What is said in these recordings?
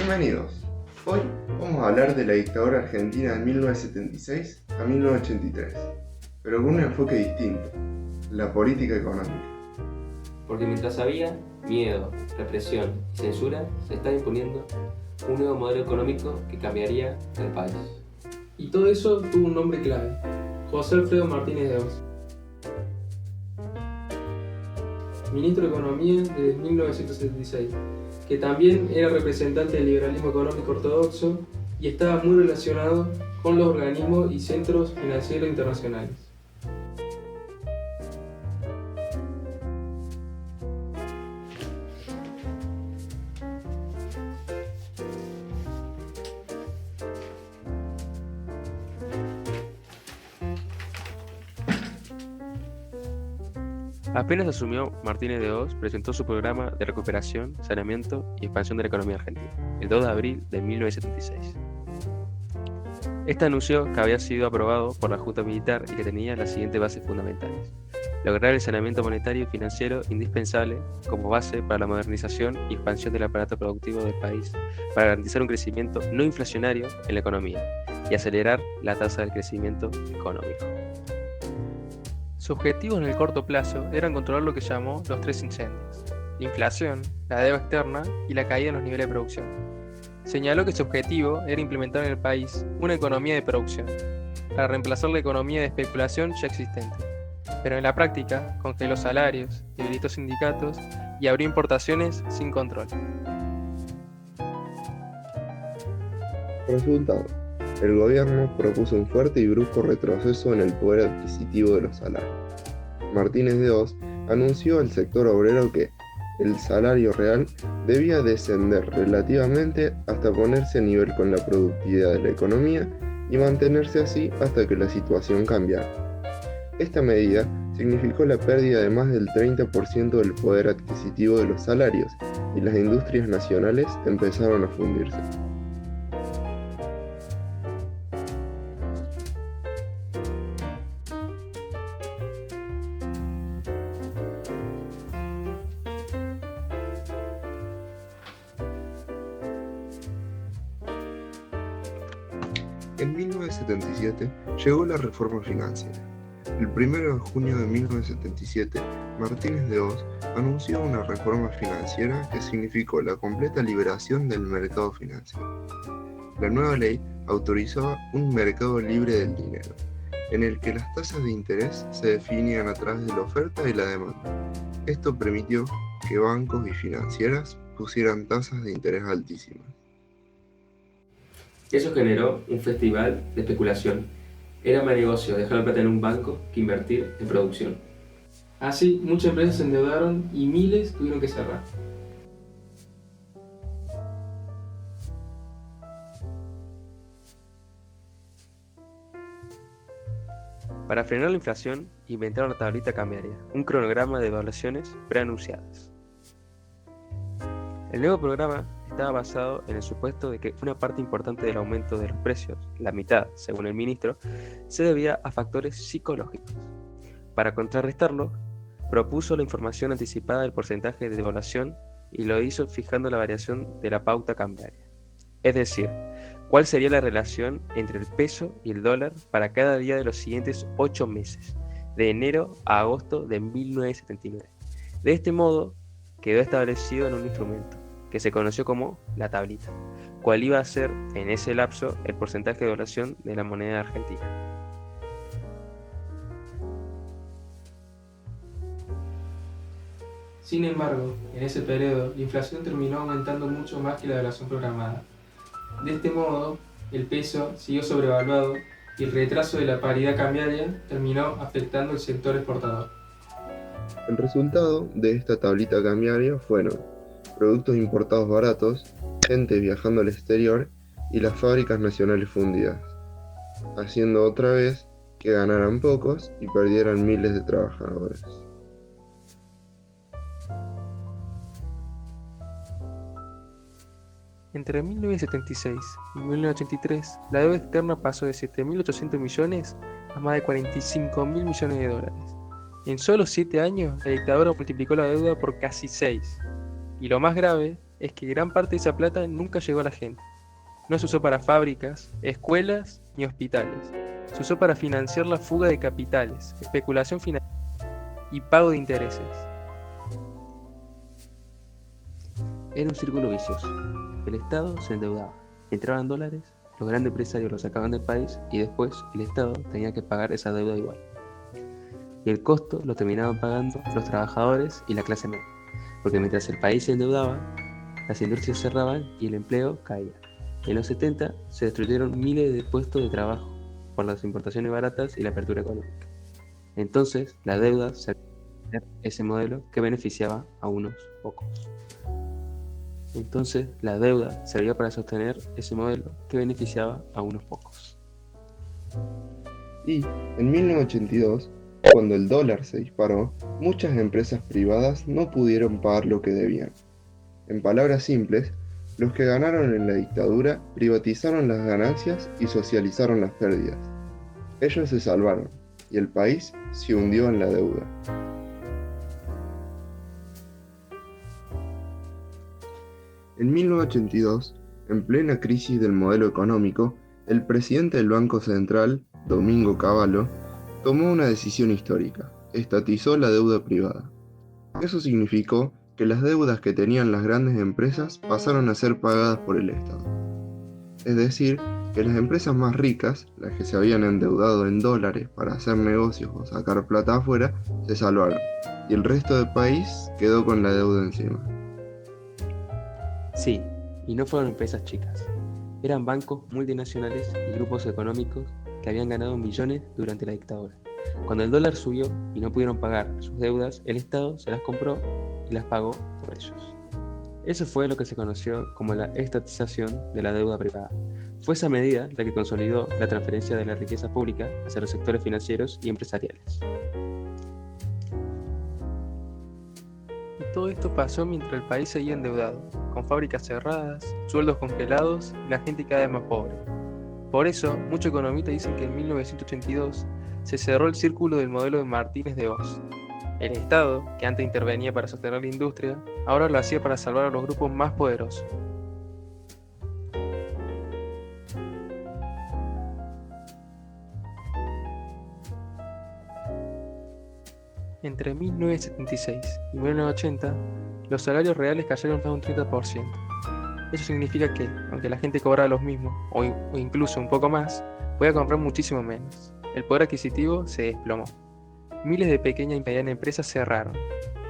Bienvenidos. Hoy vamos a hablar de la dictadura argentina de 1976 a 1983, pero con un enfoque distinto, la política económica. Porque mientras había miedo, represión y censura, se estaba imponiendo un nuevo modelo económico que cambiaría el país. Y todo eso tuvo un nombre clave: José Alfredo Martínez de Oz, ministro de Economía desde 1976, que también era representante del liberalismo económico ortodoxo y estaba muy relacionado con los organismos y centros financieros internacionales. Apenas asumió, Martínez de Oz presentó su programa de recuperación, saneamiento y expansión de la economía argentina, el 2 de abril de 1976. Este anunció que había sido aprobado por la Junta Militar y que tenía las siguientes bases fundamentales: lograr el saneamiento monetario y financiero indispensable como base para la modernización y expansión del aparato productivo del país, para garantizar un crecimiento no inflacionario en la economía y acelerar la tasa de crecimiento económico. Sus objetivos en el corto plazo eran controlar lo que llamó los tres incendios: la inflación, la deuda externa y la caída en los niveles de producción. Señaló que su objetivo era implementar en el país una economía de producción, para reemplazar la economía de especulación ya existente. Pero en la práctica congeló salarios, debilitó sindicatos y abrió importaciones sin control. Resultado: el gobierno propuso un fuerte y brusco retroceso en el poder adquisitivo de los salarios. Martínez de Oz anunció al sector obrero que el salario real debía descender relativamente hasta ponerse a nivel con la productividad de la economía y mantenerse así hasta que la situación cambiara. Esta medida significó la pérdida de más del 30% del poder adquisitivo de los salarios y las industrias nacionales empezaron a fundirse. En 1977 llegó la reforma financiera. El 1 de junio de 1977, Martínez de Oz anunció una reforma financiera que significó la completa liberación del mercado financiero. La nueva ley autorizaba un mercado libre del dinero, en el que las tasas de interés se definían a través de la oferta y la demanda. Esto permitió que bancos y financieras pusieran tasas de interés altísimas. Eso generó un festival de especulación. Era más negocio dejar la plata en un banco que invertir en producción. Así, muchas empresas se endeudaron y miles tuvieron que cerrar. Para frenar la inflación, inventaron la tablita cambiaria, un cronograma de evaluaciones preanunciadas. El nuevo programa estaba basado en el supuesto de que una parte importante del aumento de los precios, la mitad, según el ministro, se debía a factores psicológicos. Para contrarrestarlo, propuso la información anticipada del porcentaje de devaluación y lo hizo fijando la variación de la pauta cambiaria. Es decir, cuál sería la relación entre el peso y el dólar para cada día de los siguientes 8 meses, de enero a agosto de 1979. De este modo, quedó establecido en un instrumento que se conoció como la tablita, cuál iba a ser en ese lapso el porcentaje de devaluación de la moneda argentina. Sin embargo, en ese periodo, la inflación terminó aumentando mucho más que la devaluación programada. De este modo, el peso siguió sobrevaluado y el retraso de la paridad cambiaria terminó afectando al sector exportador. El resultado de esta tablita cambiaria fueron productos importados baratos, gente viajando al exterior y las fábricas nacionales fundidas, haciendo otra vez que ganaran pocos y perdieran miles de trabajadores. Entre 1976 y 1983, la deuda externa pasó de 7.800 millones a más de 45.000 millones de dólares. En solo 7 años, la dictadura multiplicó la deuda por casi 6. Y lo más grave es que gran parte de esa plata nunca llegó a la gente. No se usó para fábricas, escuelas ni hospitales. Se usó para financiar la fuga de capitales, especulación financiera y pago de intereses. Era un círculo vicioso. El Estado se endeudaba, entraban dólares, los grandes empresarios los sacaban del país y después el Estado tenía que pagar esa deuda igual. Y el costo lo terminaban pagando los trabajadores y la clase media, porque mientras el país se endeudaba, las industrias cerraban y el empleo caía. En los 70 se destruyeron miles de puestos de trabajo por las importaciones baratas y la apertura económica. Entonces, la deuda se ese modelo que beneficiaba a unos pocos. Entonces, la deuda servía para sostener ese modelo que beneficiaba a unos pocos. Y en 1982, cuando el dólar se disparó, muchas empresas privadas no pudieron pagar lo que debían. En palabras simples, los que ganaron en la dictadura privatizaron las ganancias y socializaron las pérdidas. Ellos se salvaron y el país se hundió en la deuda. En 1982, en plena crisis del modelo económico, el presidente del Banco Central, Domingo Cavallo, tomó una decisión histórica: estatizó la deuda privada. Eso significó que las deudas que tenían las grandes empresas pasaron a ser pagadas por el Estado. Es decir, que las empresas más ricas, las que se habían endeudado en dólares para hacer negocios o sacar plata afuera, se salvaron, y el resto del país quedó con la deuda encima. Sí, y no fueron empresas chicas. Eran bancos multinacionales y grupos económicos que habían ganado millones durante la dictadura. Cuando el dólar subió y no pudieron pagar sus deudas, el Estado se las compró y las pagó por ellos. Eso fue lo que se conoció como la estatización de la deuda privada. Fue esa medida la que consolidó la transferencia de la riqueza pública hacia los sectores financieros y empresariales. Y todo esto pasó mientras el país seguía endeudado, con fábricas cerradas, sueldos congelados y la gente cada vez más pobre. Por eso, muchos economistas dicen que en 1982 se cerró el círculo del modelo de Martínez de Oz. El Estado, que antes intervenía para sostener la industria, ahora lo hacía para salvar a los grupos más poderosos. Entre 1976 y 1980, los salarios reales cayeron más de un 30%. Eso significa que, aunque la gente cobraba lo mismo, o incluso un poco más, podía comprar muchísimo menos. El poder adquisitivo se desplomó. Miles de pequeñas y medianas empresas cerraron.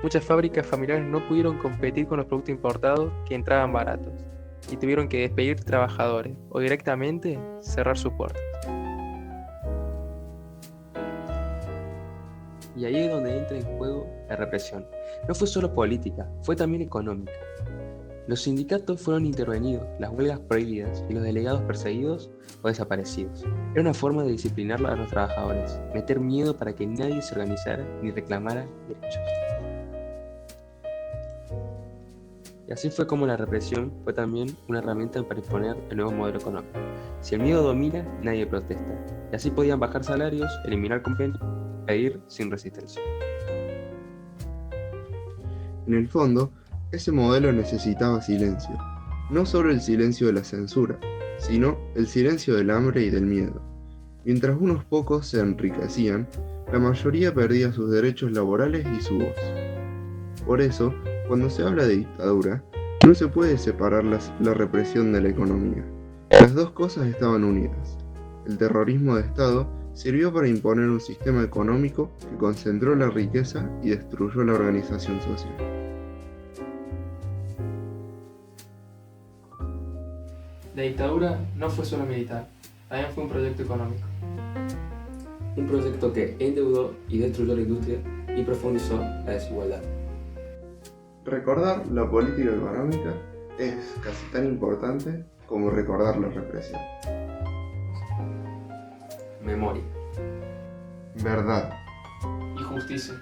Muchas fábricas familiares no pudieron competir con los productos importados que entraban baratos y tuvieron que despedir trabajadores o directamente cerrar sus puertas. Y ahí es donde entra en juego la represión. No fue solo política, fue también económica. Los sindicatos fueron intervenidos, las huelgas prohibidas y los delegados perseguidos o desaparecidos. Era una forma de disciplinar a los trabajadores, meter miedo para que nadie se organizara ni reclamara derechos. Y así fue como la represión fue también una herramienta para imponer el nuevo modelo económico. Si el miedo domina, nadie protesta. Y así podían bajar salarios, eliminar convenios e ir sin resistencia. En el fondo, ese modelo necesitaba silencio, no solo el silencio de la censura, sino el silencio del hambre y del miedo. Mientras unos pocos se enriquecían, la mayoría perdía sus derechos laborales y su voz. Por eso, cuando se habla de dictadura, no se puede separar la represión de la economía. Las dos cosas estaban unidas. El terrorismo de Estado sirvió para imponer un sistema económico que concentró la riqueza y destruyó la organización social. La dictadura no fue solo militar, también fue un proyecto económico. Un proyecto que endeudó y destruyó la industria y profundizó la desigualdad. Recordar la política económica es casi tan importante como recordar la represión. Memoria. Verdad. Y justicia.